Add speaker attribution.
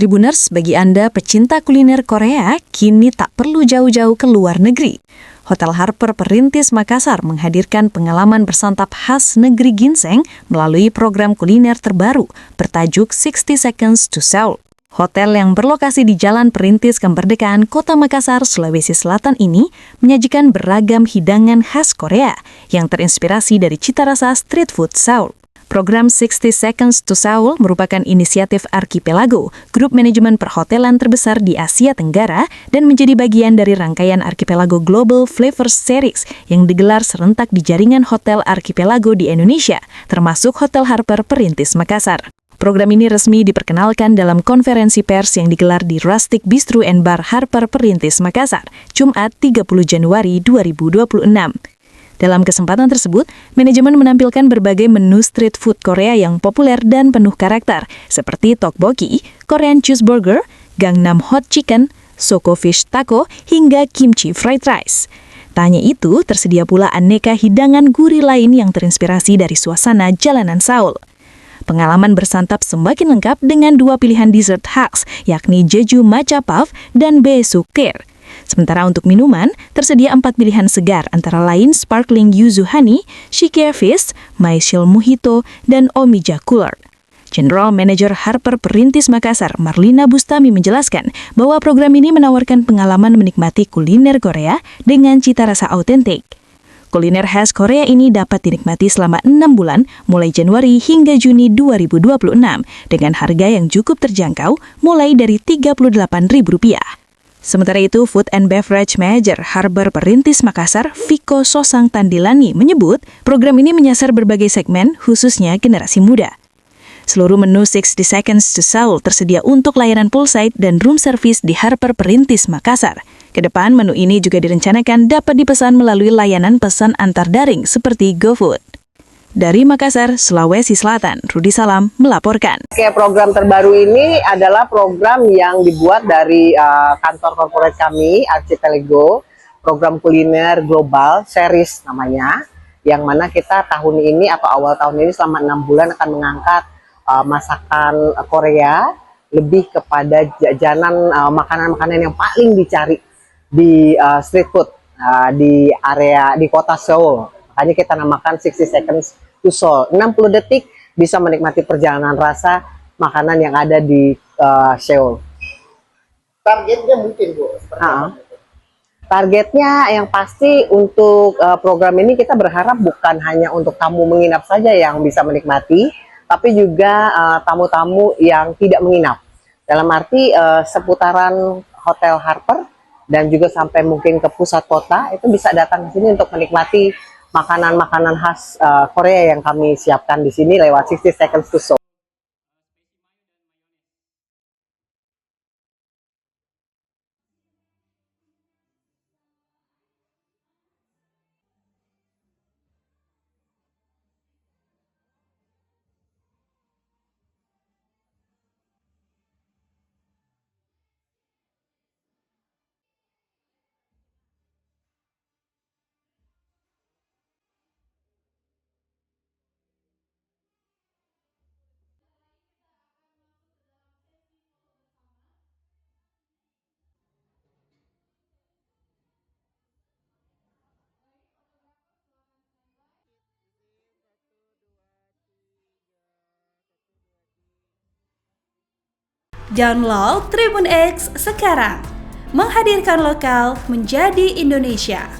Speaker 1: Tribuners, bagi Anda pecinta kuliner Korea, kini tak perlu jauh-jauh ke luar negeri. Hotel Harper Perintis Makassar menghadirkan pengalaman bersantap khas negeri ginseng melalui program kuliner terbaru bertajuk 60 Seconds to Seoul. Hotel yang berlokasi di Jalan Perintis Kemerdekaan, Kota Makassar, Sulawesi Selatan ini menyajikan beragam hidangan khas Korea yang terinspirasi dari cita rasa street food Seoul. Program 60 Seconds to Seoul merupakan inisiatif Archipelago, grup manajemen perhotelan terbesar di Asia Tenggara dan menjadi bagian dari rangkaian Archipelago Global Flavors Series yang digelar serentak di jaringan hotel Archipelago di Indonesia, termasuk Hotel Harper Perintis Makassar. Program ini resmi diperkenalkan dalam konferensi pers yang digelar di Rustic Bistro and Bar Harper Perintis Makassar, Jumat 30 Januari 2026. Dalam kesempatan tersebut, manajemen menampilkan berbagai menu street food Korea yang populer dan penuh karakter, seperti tteokbokki, Korean cheeseburger, Gangnam Hot Chicken, Soko Fish Taco, hingga kimchi fried rice. Tak hanya itu, tersedia pula aneka hidangan gurih lain yang terinspirasi dari suasana jalanan Seoul. Pengalaman bersantap semakin lengkap dengan dua pilihan dessert khas, yakni Jeju Matcha Puff dan Baesukir. Sementara untuk minuman, tersedia 4 pilihan segar antara lain Sparkling Yuzu Honey, Shike Fizz, Maishil Mojito, dan Omija Cooler. General Manager Harper Perintis Makassar, Marlina Bustami menjelaskan bahwa program ini menawarkan pengalaman menikmati kuliner Korea dengan cita rasa autentik. Kuliner khas Korea ini dapat dinikmati selama 6 bulan, mulai Januari hingga Juni 2026, dengan harga yang cukup terjangkau, mulai dari Rp38.000. Sementara itu, Food and Beverage Manager Harper Perintis Makassar, Viko Sosang Tandilani, menyebut program ini menyasar berbagai segmen, khususnya generasi muda. Seluruh menu 60 Seconds to Seoul tersedia untuk layanan poolside dan room service di Harper Perintis Makassar. Kedepan, menu ini juga direncanakan dapat dipesan melalui layanan pesan antar daring seperti GoFood. Dari Makassar, Sulawesi Selatan, Rudi Salam melaporkan.
Speaker 2: Program terbaru ini adalah program yang dibuat dari kantor korporat kami, Archipelago, program kuliner global series namanya, yang mana kita tahun ini atau awal tahun ini selama 6 bulan akan mengangkat masakan Korea lebih kepada jajanan makanan-makanan yang paling dicari di street food di area di kota Seoul. Makanya kita namakan 60 Seconds to Seoul. 60 detik bisa menikmati perjalanan rasa makanan yang ada di Seoul.
Speaker 3: Targetnya mungkin, Bu?
Speaker 2: Targetnya yang pasti untuk program ini kita berharap bukan hanya untuk tamu menginap saja yang bisa menikmati, tapi juga tamu-tamu yang tidak menginap. Dalam arti seputaran Hotel Harper dan juga sampai mungkin ke pusat kota itu bisa datang ke sini untuk menikmati makanan-makanan khas Korea yang kami siapkan di sini lewat 60 Seconds to Seoul.
Speaker 4: Download Tribun X sekarang, menghadirkan lokal menjadi Indonesia.